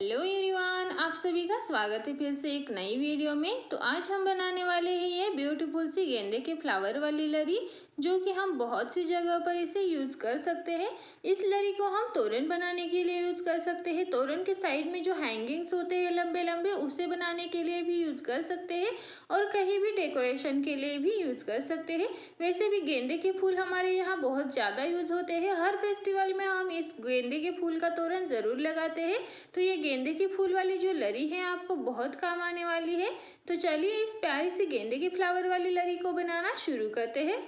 Hello everyone, आप सभी का स्वागत है फिर से एक नई वीडियो में। तो आज हम बनाने वाले हैं ये ब्यूटीफुल सी गेंदे के फ्लावर वाली लरी, जो कि हम बहुत सी जगह पर इसे यूज़ कर सकते हैं। इस लरी को हम तोरण बनाने के लिए यूज़ कर सकते हैं। तोरण के साइड में जो हैंगिंग्स होते हैं लंबे लंबे, उसे बनाने के लिए भी यूज़ कर सकते हैं और कहीं भी डेकोरेशन के लिए भी यूज़ कर सकते हैं। वैसे भी गेंदे के फूल हमारे यहाँ बहुत ज़्यादा यूज़ होते हैं। हर फेस्टिवल में हम इस गेंदे के फूल का तोरण ज़रूर लगाते हैं। तो ये गेंदे के फूल वाली जो लरी है आपको बहुत काम आने वाली है। तो चलिए इस प्यारी सी गेंदे के फ्लावर वाली लरी को बनाना शुरू करते हैं।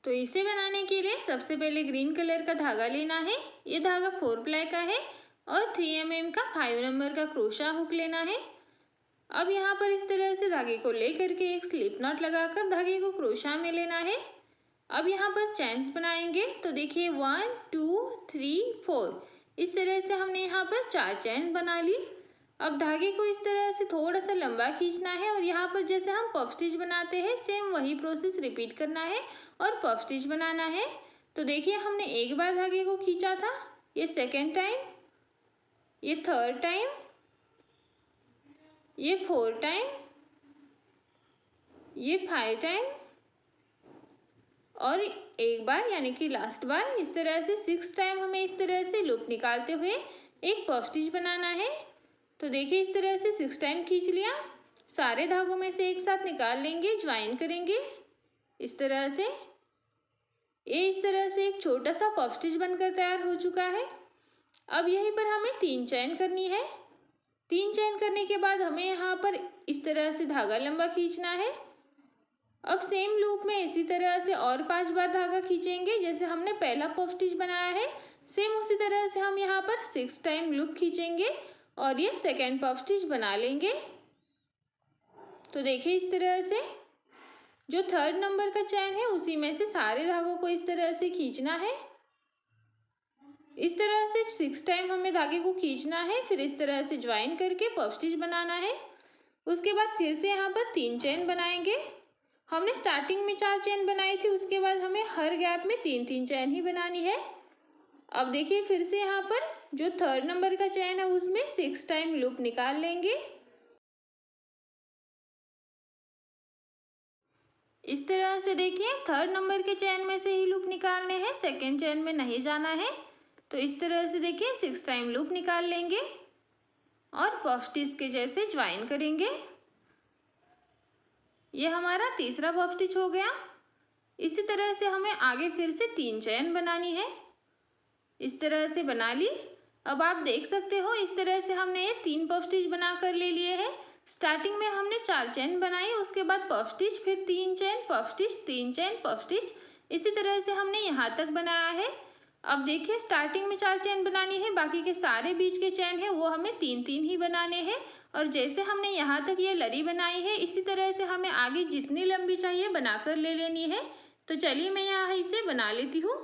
तो इसे बनाने के लिए सबसे पहले ग्रीन कलर का धागा लेना है। ये धागा 4 प्लाई का है और 3 mm का 5 नंबर का क्रोशा हुक लेना है। अब यहाँ पर इस तरह से धागे को ले करके एक स्लिप नॉट लगाकर धागे को क्रोशा में लेना है। अब यहाँ पर चैन्स बनाएंगे। तो देखिए 1 2 3 4, इस तरह से हमने यहाँ पर 4 चैन बना ली। अब धागे को इस तरह से थोड़ा सा लंबा खींचना है और यहाँ पर जैसे हम पफ स्टिच बनाते हैं सेम वही प्रोसेस रिपीट करना है और पफ स्टिच बनाना है। तो देखिए हमने एक बार धागे को खींचा था, ये सेकेंड टाइम, ये थर्ड टाइम, ये 4 टाइम, ये 5 टाइम और एक बार यानी कि लास्ट बार। इस तरह से 6 टाइम हमें इस तरह से लूप निकालते हुए एक पफ स्टिच बनाना है। तो देखिए इस तरह से 6 टाइम खींच लिया। सारे धागों में से एक साथ निकाल लेंगे, ज्वाइन करेंगे इस तरह से। ये इस तरह से एक छोटा सा पफ स्टिच बनकर तैयार हो चुका है। अब यहीं पर हमें 3 चैन करनी है। 3 चैन करने के बाद हमें यहाँ पर इस तरह से धागा लंबा खींचना है। अब सेम लूप में इसी तरह से और 5 बार धागा खींचेंगे जैसे हमने पहला पफ स्टिच बनाया है। सेम उसी तरह से हम यहाँ पर 6 टाइम लूप खींचेंगे और ये सेकेंड पफ स्टिच बना लेंगे। तो देखिए इस तरह से जो थर्ड नंबर का चैन है उसी में से सारे धागों को इस तरह से खींचना है। इस तरह से 6 टाइम हमें धागे को खींचना है, फिर इस तरह से ज्वाइन करके पफ स्टिच बनाना है। उसके बाद फिर से यहाँ पर 3 चैन बनाएंगे। हमने स्टार्टिंग में 4 चैन बनाई थी, उसके बाद हमें हर गैप में 3-3 चैन ही बनानी है। अब देखिए फिर से यहाँ पर जो थर्ड नंबर का चैन है उसमें 6 टाइम लूप निकाल लेंगे। इस तरह से देखिए थर्ड नंबर के चैन में से ही लूप निकालने हैं, सेकेंड चैन में नहीं जाना है। तो इस तरह से देखिए 6 टाइम लूप निकाल लेंगे और पफ स्टिच के जैसे ज्वाइन करेंगे। ये हमारा तीसरा पफ स्टिच हो गया। इसी तरह से हमें आगे फिर से 3 चैन बनानी है। इस तरह से बना ली। अब आप देख सकते हो इस तरह से हमने ये 3 पफ स्टिच बना कर ले लिए हैं। स्टार्टिंग में हमने 4 चैन बनाई, उसके बाद पफ स्टिच, फिर 3 चैन पफ स्टिच, 3 चैन पफ स्टिच। इसी तरह से हमने यहाँ तक बनाया है। अब देखिए स्टार्टिंग में 4 चैन बनानी है, बाकी के सारे बीच के चैन है वो हमें 3-3 ही बनाने हैं। और जैसे हमने यहाँ तक ये लरी बनाई है इसी तरह से हमें आगे जितनी लंबी चाहिए बनाकर ले लेनी है। तो चलिए मैं यहाँ इसे बना लेती हूँ।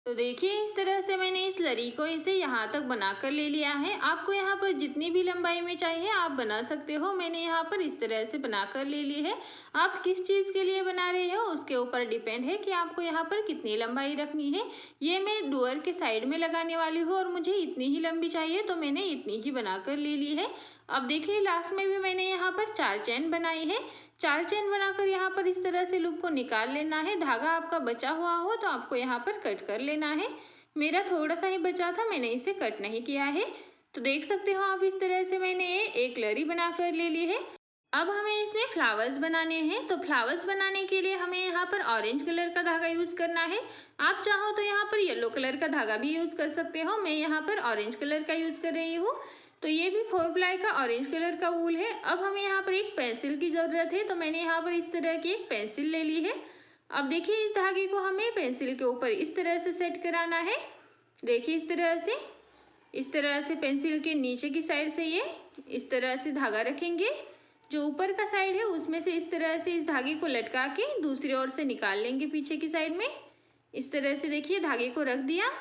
तो देखिए इस तरह से मैंने इस लरी को इसे यहाँ तक बनाकर ले लिया है। आपको यहाँ पर जितनी भी लंबाई में चाहिए आप बना सकते हो। मैंने यहाँ पर इस तरह से बनाकर ले ली है। आप किस चीज़ के लिए बना रहे हो उसके ऊपर डिपेंड है कि आपको यहाँ पर कितनी लंबाई रखनी है। ये मैं डोर के साइड में लगाने वाली हूँ और मुझे इतनी ही लंबी चाहिए तो मैंने इतनी ही बनाकर ले ली है। अब देखिए लास्ट में भी मैंने यहाँ पर 4 चैन बनाई है। 4 चैन बनाकर यहाँ पर इस तरह से लूप को निकाल लेना है। धागा आपका बचा हुआ हो तो आपको यहाँ पर कट कर लेना है। मेरा थोड़ा सा ही बचा था, मैंने इसे कट नहीं किया है। तो देख सकते हो आप इस तरह से मैंने ये एक लरी बना कर ले ली है। अब हमें इसमें फ्लावर्स बनाने हैं। तो फ्लावर्स बनाने के लिए हमें यहाँ पर ऑरेंज कलर का धागा यूज़ करना है। आप चाहो तो यहाँ पर येलो कलर का धागा भी यूज़ कर सकते हो। मैं यहाँ पर ऑरेंज कलर का यूज़ कर रही हूँ। तो ये भी 4 प्लाई का ऑरेंज कलर का वूल है। अब हमें यहाँ पर एक पेंसिल की ज़रूरत है, तो मैंने यहाँ पर इस तरह की एक पेंसिल ले ली है। अब देखिए इस धागे को हमें पेंसिल के ऊपर इस तरह से सेट कराना है। देखिए इस तरह से पेंसिल के नीचे की साइड से ये इस तरह से धागा रखेंगे। जो ऊपर का साइड है उसमें से इस तरह से इस धागे को लटका के दूसरी ओर से निकाल लेंगे पीछे की साइड में। इस तरह से देखिए धागे को रख दिया।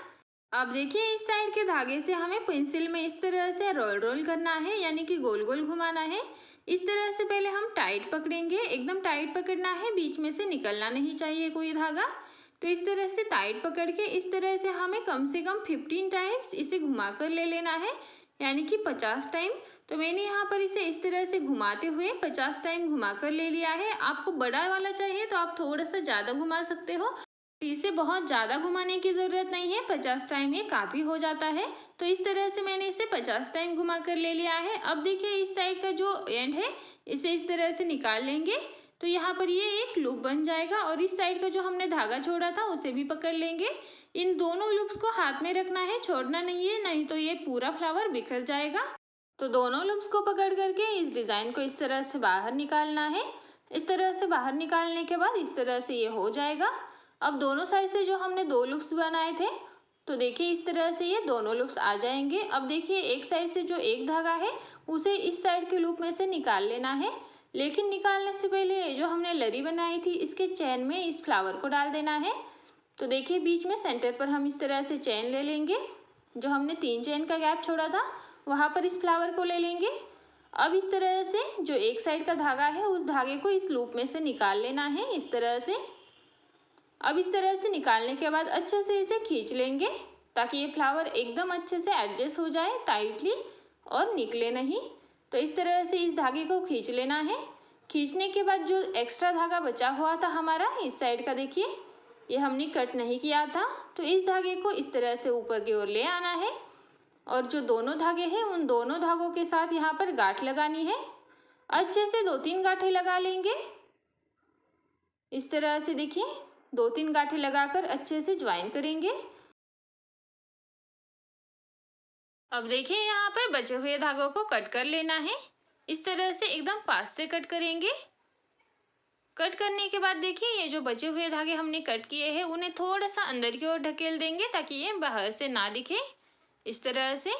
अब देखिए इस साइड के धागे से हमें पेंसिल में इस तरह से रोल करना है, यानी कि गोल गोल घुमाना है। इस तरह से पहले हम टाइट पकड़ेंगे, एकदम टाइट पकड़ना है, बीच में से निकलना नहीं चाहिए कोई धागा। तो इस तरह से टाइट पकड़ के इस तरह से हमें कम से कम 15 टाइम्स इसे घुमा कर ले लेना है। यानी कि 50 टाइम। तो मैंने यहाँ पर इसे इस तरह से घुमाते हुए 50 टाइम घुमा कर ले लिया है। आपको बड़ा वाला चाहिए तो आप थोड़ा सा ज़्यादा घुमा सकते हो। इसे बहुत ज़्यादा घुमाने की ज़रूरत नहीं है, 50 टाइम ये काफ़ी हो जाता है। तो इस तरह से मैंने इसे 50 टाइम घुमा कर ले लिया है। अब देखिए इस साइड का जो एंड है इसे इस तरह से निकाल लेंगे तो यहाँ पर ये एक लूप बन जाएगा और इस साइड का जो हमने धागा छोड़ा था उसे भी पकड़ लेंगे। इन दोनों लूप्स को हाथ में रखना है, छोड़ना नहीं है, नहीं तो ये पूरा फ्लावर बिखर जाएगा। तो दोनों लूप्स को पकड़ करके इस डिज़ाइन को इस तरह से बाहर निकालना है। इस तरह से बाहर निकालने के बाद इस तरह से ये हो जाएगा। अब दोनों साइड से जो हमने 2 लूप्स बनाए थे तो देखिए इस तरह से ये दोनों लूप्स आ जाएंगे। अब देखिए एक साइड से जो एक धागा है उसे इस साइड के लूप में से निकाल लेना है, लेकिन निकालने से पहले जो हमने लरी बनाई थी इसके चैन में इस फ्लावर को डाल देना है। तो देखिए बीच में सेंटर पर हम इस तरह से चैन ले लेंगे, जो हमने 3 चैन का गैप छोड़ा था वहाँ पर इस फ्लावर को ले लेंगे। अब इस तरह से जो एक साइड का धागा है उस धागे को इस लूप में से निकाल लेना है इस तरह से। अब इस तरह से निकालने के बाद अच्छे से इसे खींच लेंगे ताकि ये फ्लावर एकदम अच्छे से एडजस्ट हो जाए टाइटली और निकले नहीं। तो इस तरह से इस धागे को खींच लेना है। खींचने के बाद जो एक्स्ट्रा धागा बचा हुआ था हमारा इस साइड का, देखिए ये हमने कट नहीं किया था, तो इस धागे को इस तरह से ऊपर की ओर ले आना है और जो दोनों धागे हैं उन दोनों धागों के साथ यहाँ पर गांठ लगानी है। अच्छे से 2-3 गांठें लगा लेंगे इस तरह से। देखिए 2-3 गांठें लगाकर अच्छे से ज्वाइन करेंगे। अब देखिए यहाँ पर बचे हुए धागों को कट कर लेना है। इस तरह से एकदम पास से कट करेंगे। कट करने के बाद देखिए ये जो बचे हुए धागे हमने कट किए हैं उन्हें थोड़ा सा अंदर की ओर ढकेल देंगे ताकि ये बाहर से ना दिखे इस तरह से।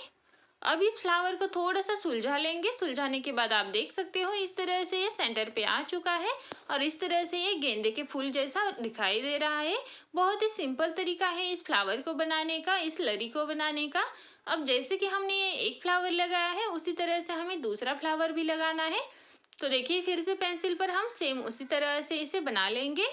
अब इस फ्लावर को थोड़ा सा सुलझा लेंगे। सुलझाने के बाद आप देख सकते हो इस तरह से ये सेंटर पे आ चुका है और इस तरह से ये गेंदे के फूल जैसा दिखाई दे रहा है। बहुत ही सिंपल तरीका है इस फ्लावर को बनाने का, इस लरी को बनाने का। अब जैसे कि हमने ये एक फ्लावर लगाया है उसी तरह से हमें दूसरा फ्लावर भी लगाना है। तो देखिए फिर से पेंसिल पर हम सेम उसी तरह से इसे बना लेंगे।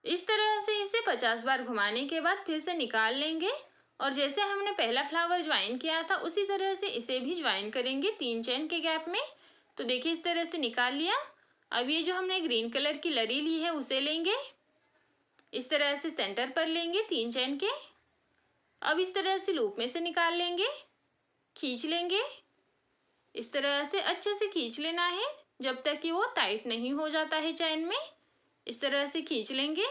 इस तरह से इसे 50 बार घुमाने के बाद फिर से निकाल लेंगे और जैसे हमने पहला फ्लावर ज्वाइन किया था उसी तरह से इसे भी ज्वाइन करेंगे 3 चैन के गैप में। तो देखिए इस तरह से निकाल लिया। अब ये जो हमने ग्रीन कलर की लरी ली है उसे लेंगे, इस तरह से सेंटर पर लेंगे 3 चैन के। अब इस तरह से लूप में से निकाल लेंगे, खींच लेंगे इस तरह से। अच्छे से खींच लेना है जब तक कि वो टाइट नहीं हो जाता है चैन में। इस तरह से खींच लेंगे।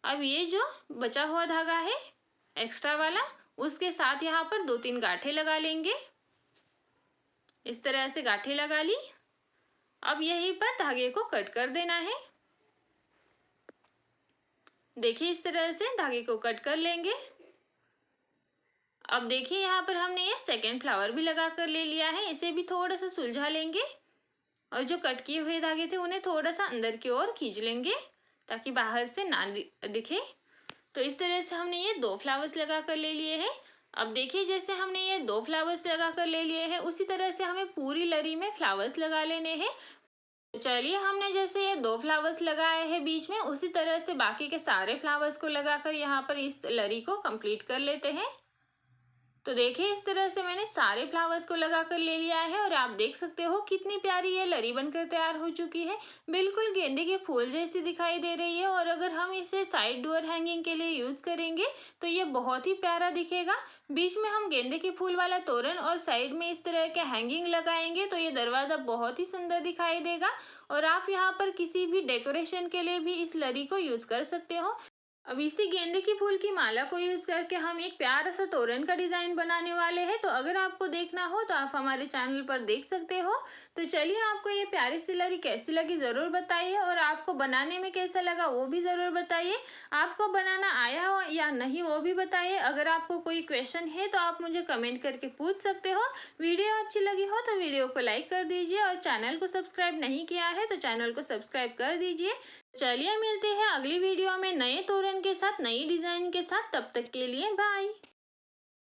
अब ये जो बचा हुआ धागा है एक्स्ट्रा वाला उसके साथ यहाँ पर 2-3 गांठें लगा लेंगे। इस तरह से गांठें लगा ली। अब यहीं पर धागे को कट कर देना है। देखिए इस तरह से धागे को कट कर लेंगे। अब देखिए यहाँ पर हमने ये सेकेंड फ्लावर भी लगा कर ले लिया है। इसे भी थोड़ा सा सुलझा लेंगे और जो कट किए हुए धागे थे उन्हें थोड़ा सा अंदर की ओर खींच लेंगे ताकि बाहर से ना दिखे। तो इस तरह से हमने ये 2 फ्लावर्स लगा कर ले लिए हैं। अब देखिए जैसे हमने ये 2 फ्लावर्स लगा कर ले लिए हैं उसी तरह से हमें पूरी लरी में फ्लावर्स लगा लेने हैं। तो चलिए हमने जैसे ये 2 फ्लावर्स लगाए हैं बीच में उसी तरह से बाकी के सारे फ्लावर्स को लगाकर यहाँ पर इस लरी को कंप्लीट कर लेते हैं। तो देखिए इस तरह से मैंने सारे फ्लावर्स को लगा कर ले लिया है और आप देख सकते हो कितनी प्यारी ये लरी बनकर तैयार हो चुकी है। बिल्कुल गेंदे के फूल जैसी दिखाई दे रही है और अगर हम इसे साइड डोर हैंगिंग के लिए यूज़ करेंगे तो ये बहुत ही प्यारा दिखेगा। बीच में हम गेंदे के फूल वाला तोरण और साइड में इस तरह के हैंगिंग लगाएंगे तो ये दरवाज़ा बहुत ही सुंदर दिखाई देगा और आप यहाँ पर किसी भी डेकोरेशन के लिए भी इस लरी को यूज़ कर सकते हो। अब इसी गेंदे की फूल की माला को यूज़ करके हम एक प्यारा सा तोरण का डिज़ाइन बनाने वाले हैं। तो अगर आपको देखना हो तो आप हमारे चैनल पर देख सकते हो। तो चलिए आपको ये प्यारी सी लरी कैसी लगी ज़रूर बताइए और आपको बनाने में कैसा लगा वो भी ज़रूर बताइए। आपको बनाना आया हो या नहीं वो भी बताइए। अगर आपको कोई क्वेश्चन है तो आप मुझे कमेंट करके पूछ सकते हो। वीडियो अच्छी लगी हो तो वीडियो को लाइक कर दीजिए और चैनल को सब्सक्राइब नहीं किया है तो चैनल को सब्सक्राइब कर दीजिए। चलिए मिलते हैं अगली वीडियो में नए तोरण के साथ, नई डिज़ाइन के साथ। तब तक के लिए बाय।